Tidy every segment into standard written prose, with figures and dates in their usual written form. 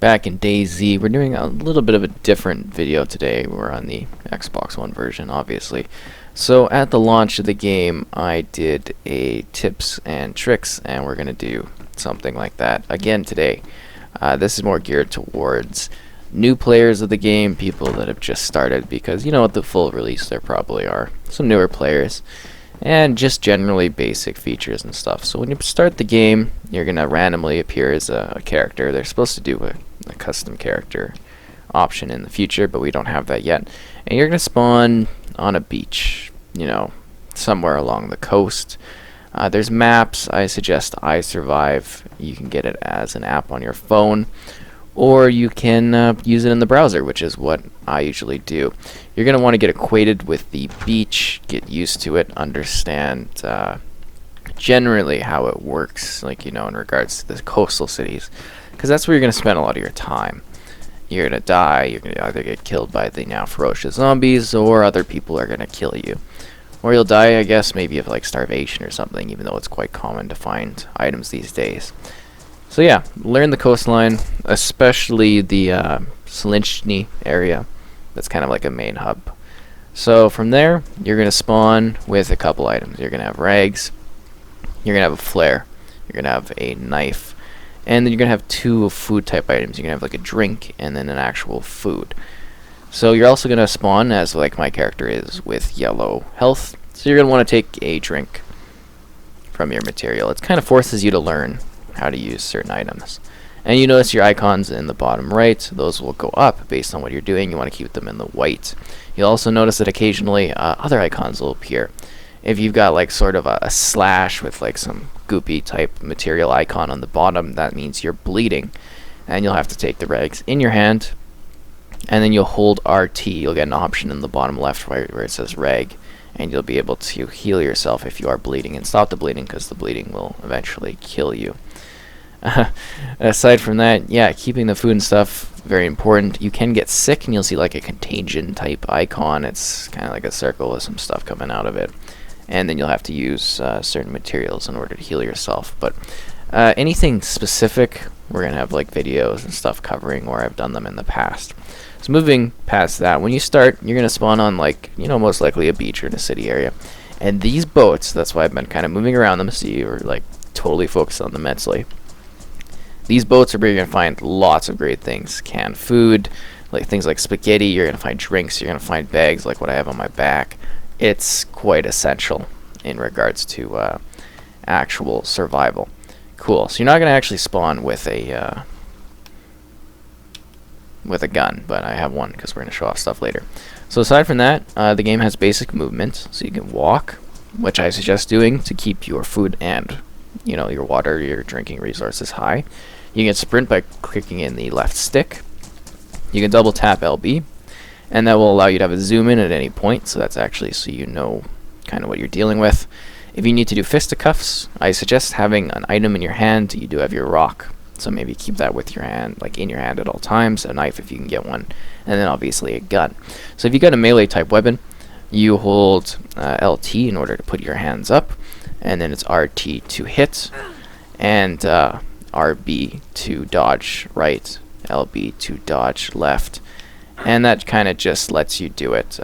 back in DayZ. We're doing a little bit of a different video today. We're on the Xbox One version, obviously. So at the launch of the game, I did a tips and tricks, and we're going to do something like that again today. This is more geared towards new players of the game, people that have just started, because you know at the full release there probably are some newer players, and just generally basic features and stuff. So when you start the game, you're going to randomly appear as a character. They're supposed to do a custom character option in the future, but we don't have that yet. And you're going to spawn on a beach, you know, somewhere along the coast. There's maps. I suggest I Survive. You can get it as an app on your phone, or you can use it in the browser, which is what I usually do. You're going to want to get acquainted with the beach, get used to it, understand generally how it works, like, you know, in regards to the coastal cities, because that's where you're going to spend a lot of your time. You're going to die. You're going to either get killed by the now ferocious zombies, or other people are going to kill you. Or you'll die, I guess, maybe of like starvation or something, even though it's quite common to find items these days. So yeah, learn the coastline, especially the Slinchny area. That's kind of like a main hub. So from there, you're going to spawn with a couple items. You're going to have rags, you're going to have a flare, you're going to have a knife, and then you're going to have two food type items. You're going to have like a drink and then an actual food. So you're also going to spawn, as like my character is, with yellow health. So you're going to want to take a drink from your material. It kind of forces you to learn how to use certain items. And you notice your icons in the bottom right, those will go up based on what you're doing. You want to keep them in the white. You'll also notice that occasionally other icons will appear. If you've got like sort of a slash with like some goopy type material icon on the bottom, that means you're bleeding, and you'll have to take the rags in your hand, and then you'll hold RT. You'll get an option in the bottom left where it says rag, and you'll be able to heal yourself if you are bleeding and stop the bleeding, because the bleeding will eventually kill you. Aside from that, yeah, keeping the food and stuff, very important. You can get sick, and you'll see like a contagion type icon. It's kind of like a circle with some stuff coming out of it, and then you'll have to use certain materials in order to heal yourself. But anything specific, we're gonna have like videos and stuff covering, or I've done them in the past. So moving past that, when you start, you're gonna spawn on, like, you know, most likely a beach or in a city area, and these boats, that's why I've been kind of moving around them, so you're like totally focused on them mentally. These boats are where you're going to find lots of great things. Canned food, like things like spaghetti. You're going to find drinks. You're going to find bags like what I have on my back. It's quite essential in regards to actual survival. Cool. So you're not going to actually spawn with a gun, but I have one because we're going to show off stuff later. So aside from that, the game has basic movement, so you can walk, which I suggest doing to keep your food and, you know, your water, your drinking resources high. You can sprint by clicking in the left stick. You can double tap LB, and that will allow you to have a zoom in at any point, so that's actually so you know kind of what you're dealing with. If you need to do fisticuffs, I suggest having an item in your hand. You do have your rock, so maybe keep that with your hand, like in your hand at all times. A knife if you can get one, and then obviously a gun. So if you got a melee type weapon, you hold LT in order to put your hands up, and then it's RT to hit, and RB to dodge right, LB to dodge left, and that kind of just lets you do it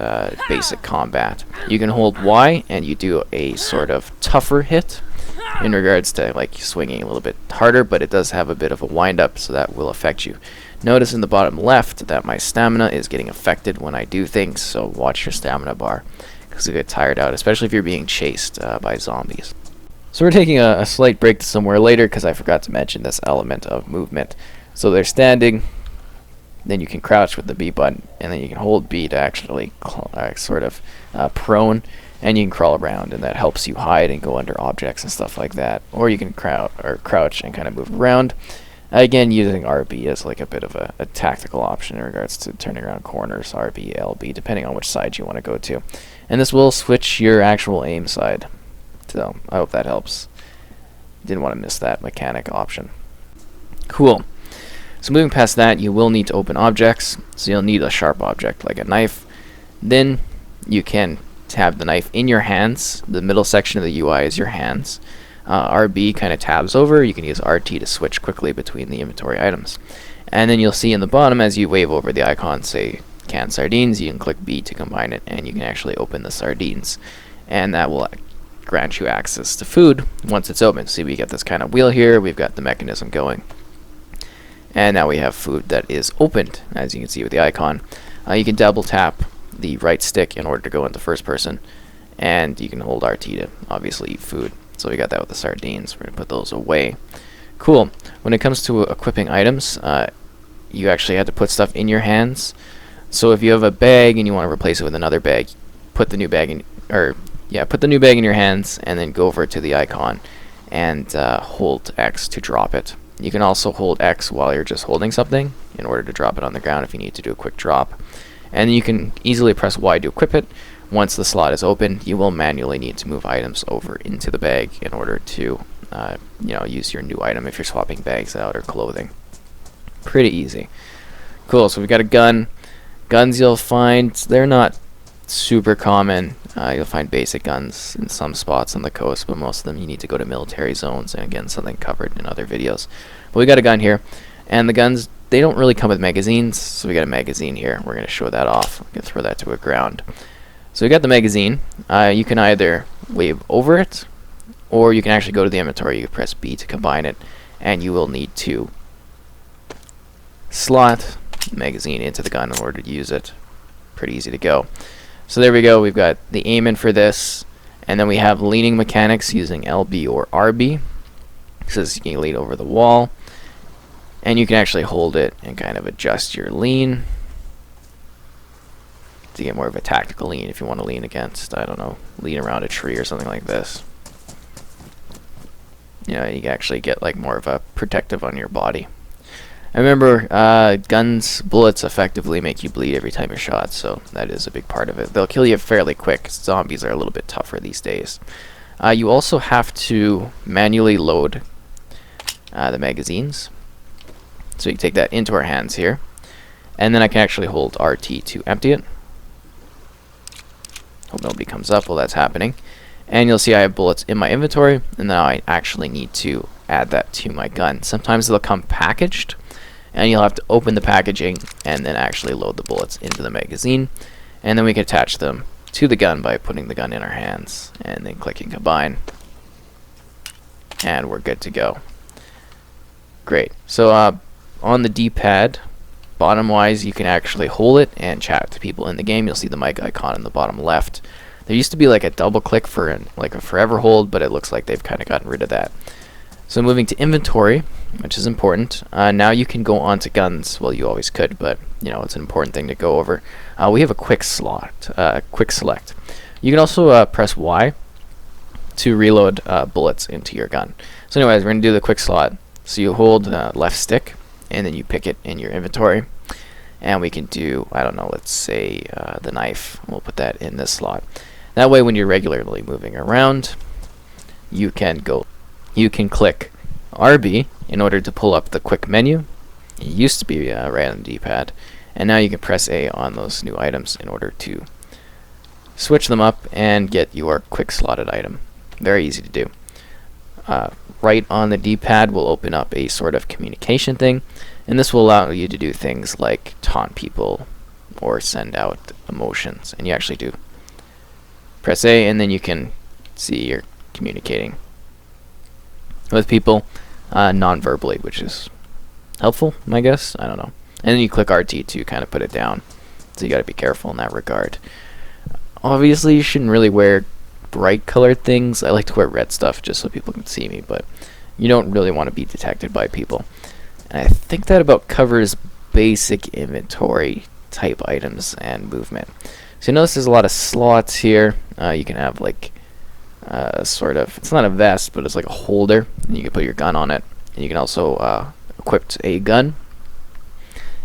basic combat. You can hold Y and you do a sort of tougher hit in regards to like swinging a little bit harder, but it does have a bit of a wind up, so that will affect you. Notice in the bottom left that my stamina is getting affected when I do things, so watch your stamina bar, because you get tired out, especially if you're being chased by zombies. So we're taking a slight break to somewhere later, because I forgot to mention this element of movement. So they're standing, then you can crouch with the B button, and then you can hold B to actually sort of prone, and you can crawl around, and that helps you hide and go under objects and stuff like that. Or you can crouch and kind of move around. Again, using RB as like a bit of a tactical option in regards to turning around corners, RB, LB, depending on which side you want to go to. And this will switch your actual aim side. So I hope that helps. Didn't want to miss that mechanic option. Cool. So moving past that, you will need to open objects. So you'll need a sharp object like a knife. Then you can have the knife in your hands. The middle section of the UI is your hands. RB kind of tabs over. You can use RT to switch quickly between the inventory items. And then you'll see in the bottom, as you wave over the icon, say canned sardines, you can click B to combine it, and you can actually open the sardines, and that will grant you access to food once it's open. See, we get this kind of wheel here, we've got the mechanism going, and now we have food that is opened, as you can see with the icon. You can double tap the right stick in order to go into first person, and you can hold RT to obviously eat food. So we got that with the sardines. We're going to put those away. Cool. When it comes to equipping items, you actually had to put stuff in your hands. So if you have a bag and you want to replace it with another bag, put the new bag in, put the new bag in your hands, and then go over to the icon and hold X to drop it. You can also hold X while you're just holding something in order to drop it on the ground if you need to do a quick drop. And you can easily press Y to equip it. Once the slot is open, you will manually need to move items over into the bag in order to use your new item if you're swapping bags out or clothing. Pretty easy. Cool, so we've got a gun. Guns you'll find, they're not super common. You'll find basic guns in some spots on the coast, but most of them you need to go to military zones, and again, something covered in other videos. But we got a gun here, and the guns, they don't really come with magazines, so we got a magazine here. We're going to show that off. I'm going to throw that to the ground. So we got the magazine. You can either wave over it, or you can actually go to the inventory. You can press B to combine it, and you will need to slot the magazine into the gun in order to use it. Pretty easy to go. So there we go. We've got the aim in for this, and then we have leaning mechanics using LB or RB. It says you can lean over the wall, and you can actually hold it and kind of adjust your lean to get more of a tactical lean if you want to lean against, I don't know, lean around a tree or something like this. You know, you can actually get like more of a protective on your body. I remember guns, bullets effectively make you bleed every time you're shot, so that is a big part of it. They'll kill you fairly quick. Zombies are a little bit tougher these days. You also have to manually load the magazines. So you can take that into our hands here, and then I can actually hold RT to empty it. Hope nobody comes up while that's happening. And you'll see I have bullets in my inventory, and now I actually need to add that to my gun. Sometimes they'll come packaged, and you'll have to open the packaging and then actually load the bullets into the magazine, and then we can attach them to the gun by putting the gun in our hands and then clicking combine, and we're good to go. Great. So on the D-pad, bottom wise, you can actually hold it and chat to people in the game. You'll see the mic icon in the bottom left. There used to be like a double click for like a forever hold, but it looks like they've kind of gotten rid of that. So moving to inventory, which is important. Now you can go onto guns. Well, you always could, but you know it's an important thing to go over. We have a quick select. You can also press Y to reload bullets into your gun. So anyways, we're going to do the quick slot. So you hold left stick, and then you pick it in your inventory. And we can do, I don't know, let's say the knife. We'll put that in this slot. That way when you're regularly moving around, you can click RB in order to pull up the quick menu. It used to be right on the D-pad, and now you can press A on those new items in order to switch them up and get your quick slotted item. Very easy to do. Right on the D-pad will open up a sort of communication thing, and this will allow you to do things like taunt people or send out emotions, and you actually do. Press A, and then you can see you're communicating with people non-verbally, which is helpful, I guess. I don't know. And then you click RT to kind of put it down, so you got to be careful in that regard. Obviously, you shouldn't really wear bright colored things. I like to wear red stuff just so people can see me, but you don't really want to be detected by people. And I think that about covers basic inventory type items and movement. So you notice there's a lot of slots here. You can have like sort of, it's not a vest, but it's like a holder, and you can put your gun on it. And you can also equip a gun,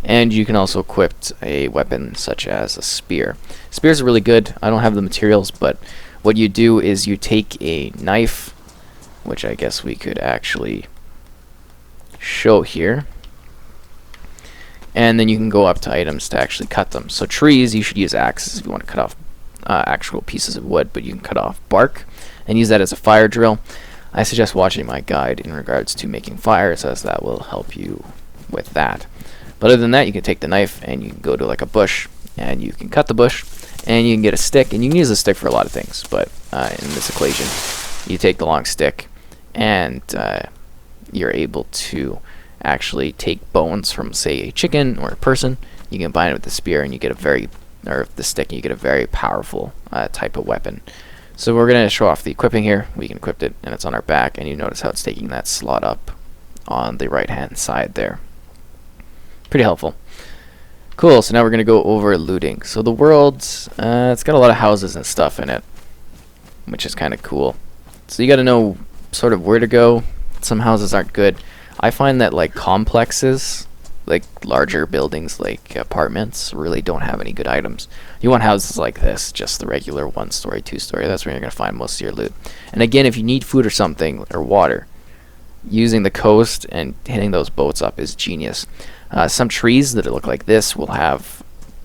and you can also equip a weapon such as a spear. Spears are really good. I don't have the materials, but what you do is you take a knife, which I guess we could actually show here, and then you can go up to items to actually cut them. So trees, you should use axes if you want to cut off actual pieces of wood, but you can cut off bark and use that as a fire drill. I suggest watching my guide in regards to making fires, as that will help you with that. But other than that, you can take the knife and you can go to like a bush and you can cut the bush and you can get a stick, and you can use a stick for a lot of things, but in this equation you take the long stick and you're able to actually take bones from, say, a chicken or a person. You can combine it with the spear and you get the stick, and you get a very powerful type of weapon. So we're going to show off the equipping here. We can equip it, and it's on our back, and you notice how it's taking that slot up on the right hand side there. Pretty helpful. Cool, so now we're going to go over looting. So the world, it's got a lot of houses and stuff in it, which is kind of cool. So you got to know sort of where to go. Some houses aren't good. I find that like complexes, like larger buildings like apartments, really don't have any good items. You want houses like this, just the regular 1-story, 2-story. That's where you're going to find most of your loot. And again, if you need food or something, or water, using the coast and hitting those boats up is genius. Some trees that look like this will have,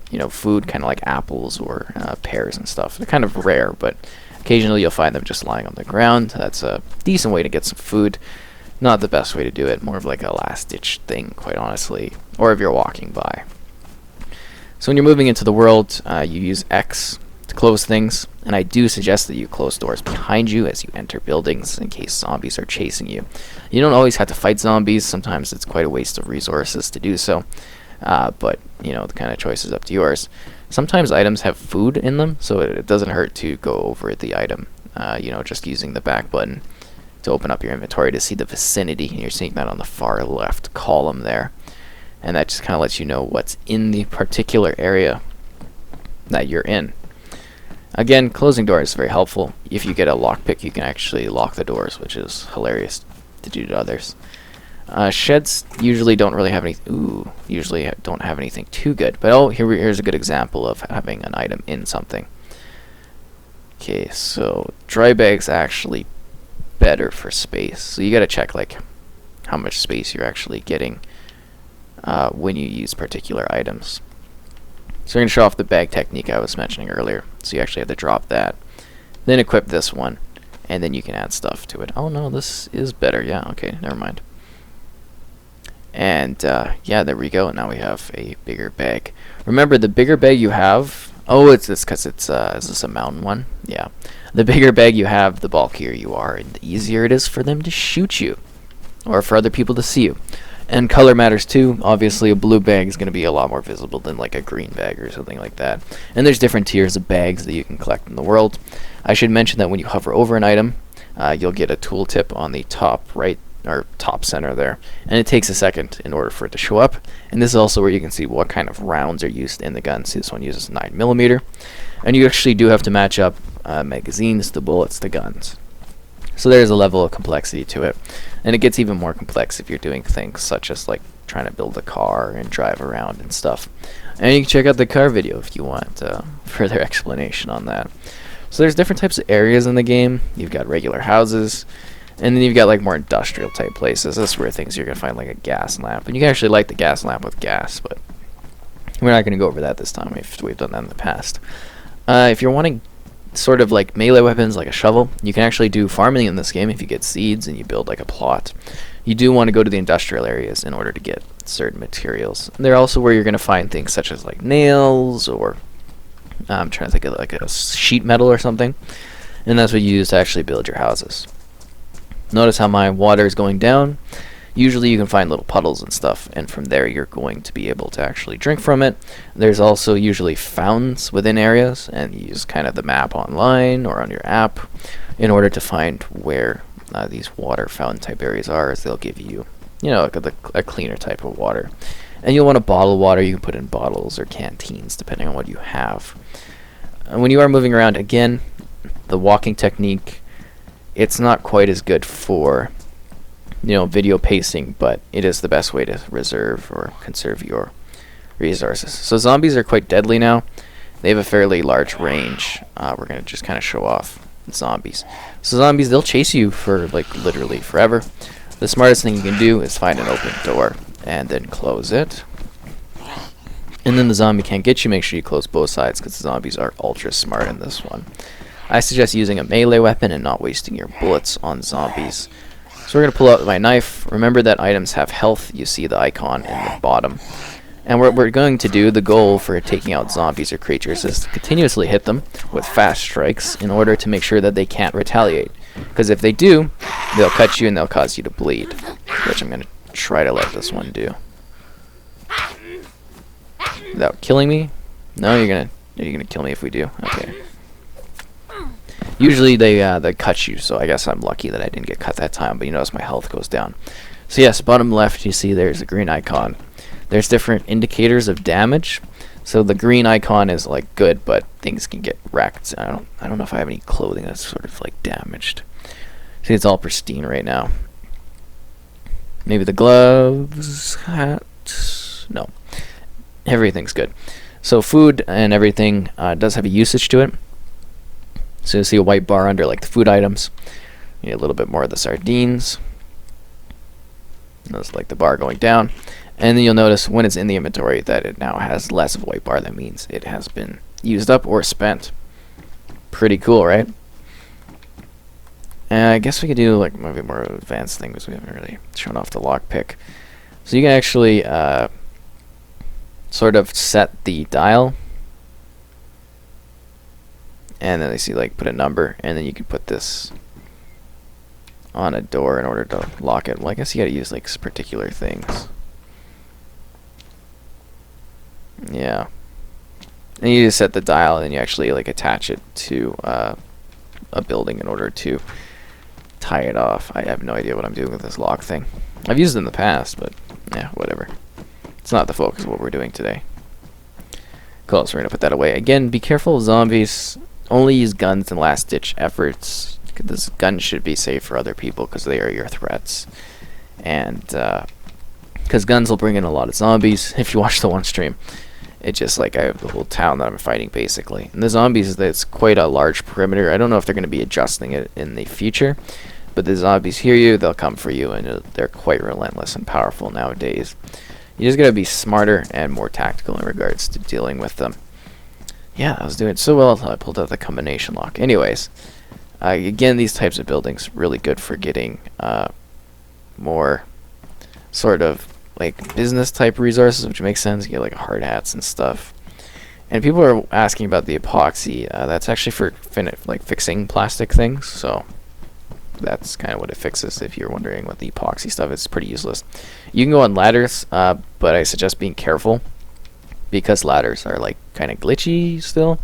you know, food, kind of like apples or pears and stuff. They're kind of rare, but occasionally you'll find them just lying on the ground. That's a decent way to get some food. Not the best way to do it, more of like a last-ditch thing, quite honestly, or if you're walking by. So when you're moving into the world, you use X to close things, and I do suggest that you close doors behind you as you enter buildings in case zombies are chasing you. You don't always have to fight zombies. Sometimes it's quite a waste of resources to do so, but you know, the kind of choice is up to yours. Sometimes items have food in them, so it doesn't hurt to go over the item, you know, just using the back button to open up your inventory to see the vicinity, and you're seeing that on the far left column there, and that just kind of lets you know what's in the particular area that you're in. Again, closing doors is very helpful. If you get a lockpick, you can actually lock the doors, which is hilarious to do to others. Sheds usually don't really have any. Usually don't have anything too good. But here's a good example of having an item in something. Okay, so dry bags actually better for space. So you got to check like how much space you're actually getting when you use particular items. So we're going to show off the bag technique I was mentioning earlier. So you actually have to drop that, then equip this one, and then you can add stuff to it. Oh no, this is better. Yeah, okay, never mind. And yeah, there we go. Now we have a bigger bag. Remember, the bigger bag you have, it's because it's is this a mountain one? Yeah. The bigger bag you have, the bulkier you are, and the easier it is for them to shoot you, or for other people to see you. And color matters too. Obviously, a blue bag is going to be a lot more visible than like a green bag or something like that. And there's different tiers of bags that you can collect in the world. I should mention that when you hover over an item, you'll get a tooltip on the top right or top center there, and it takes a second in order for it to show up. And this is also where you can see what kind of rounds are used in the gun. See, this one uses 9mm, and you actually do have to match up magazines, the bullets, the guns. So there's a level of complexity to it, and it gets even more complex if you're doing things such as like trying to build a car and drive around and stuff. And you can check out the car video if you want further explanation on that. So there's different types of areas in the game. You've got regular houses, and then you've got like more industrial type places. That's where things you're gonna find like a gas lamp, and you can actually light the gas lamp with gas, but we're not gonna go over that this time. We've done that in the past. If you're wanting sort of like melee weapons like a shovel, you can actually do farming in this game if you get seeds and you build like a plot. You do want to go to the industrial areas in order to get certain materials. And they're also where you're going to find things such as like nails, or I'm trying to think of like a sheet metal or something, and that's what you use to actually build your houses. Notice how my water is going down. Usually you can find little puddles and stuff, and from there you're going to be able to actually drink from it. There's also usually fountains within areas, and you use kind of the map online or on your app in order to find where these water fountain type areas are, as they'll give you, you know, like a cleaner type of water. And you'll want to bottle water. You can put in bottles or canteens depending on what you have. And when you are moving around, again, the walking technique, it's not quite as good for, you know, video pacing, but it is the best way to reserve or conserve your resources. So zombies are quite deadly now. They have a fairly large range. We're going to just kind of show off zombies. So zombies, they'll chase you for like literally forever. The smartest thing you can do is find an open door and then close it. And then the zombie can't get you. Make sure you close both sides, because the zombies are ultra smart in this one. I suggest using a melee weapon and not wasting your bullets on zombies. So we're going to pull out my knife. Remember that items have health. You see the icon in the bottom. And what we're going to do, the goal for taking out zombies or creatures, is to continuously hit them with fast strikes in order to make sure that they can't retaliate. Because if they do, they'll cut you and they'll cause you to bleed, which I'm going to try to let this one do. Without killing me? No, you're gonna kill me if we do. Okay. Usually they cut you, so I guess I'm lucky that I didn't get cut that time. But you notice my health goes down. So yes, bottom left, you see there's a green icon. There's different indicators of damage. So the green icon is like good, but things can get wrecked. I don't know if I have any clothing that's sort of like damaged. See, it's all pristine right now. Maybe the gloves, hat. No, everything's good. So food and everything does have a usage to it. So you'll see a white bar under like the food items. You need a little bit more of the sardines. That's like the bar going down. And then you'll notice when it's in the inventory that it now has less of a white bar. That means it has been used up or spent. Pretty cool, right? And I guess we could do like maybe more advanced things. We haven't really shown off the lockpick. So you can actually sort of set the dial. And then they see like put a number, and then you can put this on a door in order to lock it. Well, I guess you gotta use like particular things. Yeah. And you just set the dial, and then you actually like attach it to a building in order to tie it off. I have no idea what I'm doing with this lock thing. I've used it in the past, but yeah, whatever. It's not the focus of what we're doing today. Cool, so we're gonna put that away. Again, be careful of zombies. Only use guns in last-ditch efforts. This gun should be safe for other people because they are your threats. And because guns will bring in a lot of zombies. If you watch the one stream, it's just like I have the whole town that I'm fighting basically. And the zombies, it's quite a large perimeter. I don't know if they're going to be adjusting it in the future, but the zombies hear you, they'll come for you, and they're quite relentless and powerful nowadays. You just got to be smarter and more tactical in regards to dealing with them. Yeah, I was doing so well until I pulled out the combination lock. Anyways, again, these types of buildings really good for getting more sort of like business type resources, which makes sense. You get like hard hats and stuff. And people are asking about the epoxy. That's actually for fixing plastic things. So that's kind of what it fixes. If you're wondering what the epoxy stuff is, it's pretty useless. You can go on ladders, but I suggest being careful because ladders are like kind of glitchy still.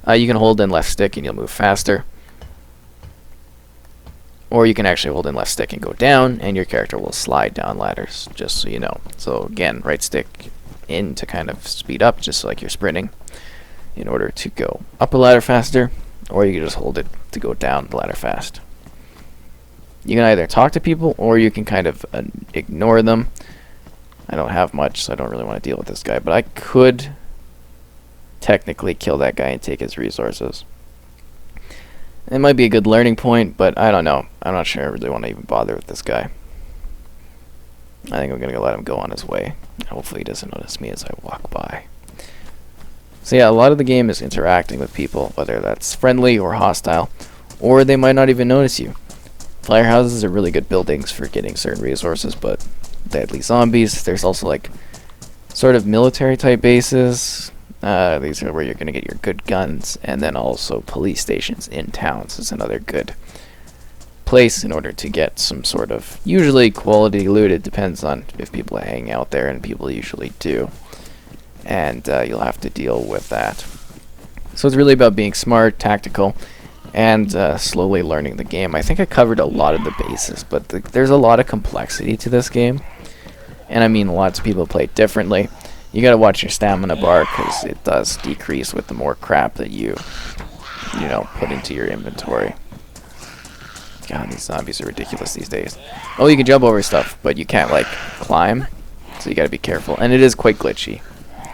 You can hold in left stick and you'll move faster. Or you can actually hold in left stick and go down, and your character will slide down ladders, just so you know. So again, right stick in to kind of speed up, just like you're sprinting, in order to go up a ladder faster, or you can just hold it to go down the ladder fast. You can either talk to people, or you can kind of ignore them. I don't have much, so I don't really want to deal with this guy, but I could technically kill that guy and take his resources. It might be a good learning point, but I don't know. I'm not sure I really want to even bother with this guy. I think I'm going to let him go on his way. Hopefully he doesn't notice me as I walk by. So yeah, a lot of the game is interacting with people, whether that's friendly or hostile, or they might not even notice you. Firehouses are really good buildings for getting certain resources, but deadly zombies. There's also like sort of military type bases. These are where you're going to get your good guns, and then also police stations in towns is another good place in order to get some sort of usually quality loot. It depends on if people are hanging out there, and people usually do, and you'll have to deal with that. So it's really about being smart, tactical, and slowly learning the game. I think I covered a lot of the bases, but there's a lot of complexity to this game, and I mean lots of people play it differently. You gotta watch your stamina bar because it does decrease with the more crap that you put into your inventory. God, these zombies are ridiculous these days. Oh, you can jump over stuff, but you can't like climb, so you gotta be careful. And it is quite glitchy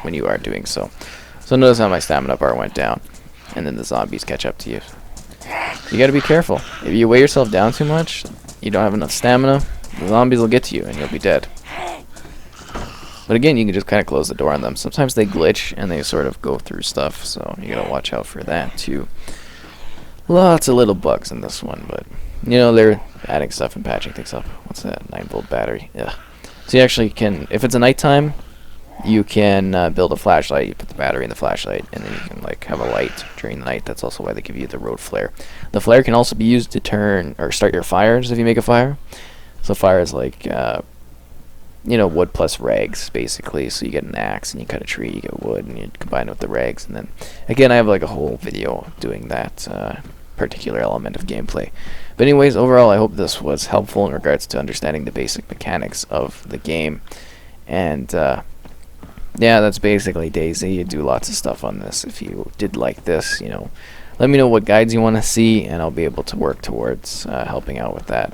when you are doing so. So notice how my stamina bar went down, and then the zombies catch up to you. You gotta be careful. If you weigh yourself down too much, you don't have enough stamina, the zombies will get to you and you'll be dead. But again, you can just kind of close the door on them. Sometimes they glitch and they sort of go through stuff, so you gotta watch out for that too. Lots of little bugs in this one, but you know, they're adding stuff and patching things up. What's that? 9-volt battery. Yeah. So you actually can, if it's a nighttime, you can build a flashlight. You put the battery in the flashlight, and then you can like have a light during the night. That's also why they give you the road flare. The flare can also be used to turn or start your fires if you make a fire. So fire is like wood plus rags basically. So you get an axe and you cut a tree, you get wood, and you combine it with the rags. And then again, I have like a whole video doing that particular element of gameplay. But anyways, overall, I hope this was helpful in regards to understanding the basic mechanics of the game. And yeah, that's basically DayZ. You do lots of stuff on this. If you did like this, let me know what guides you want to see, and I'll be able to work towards helping out with that.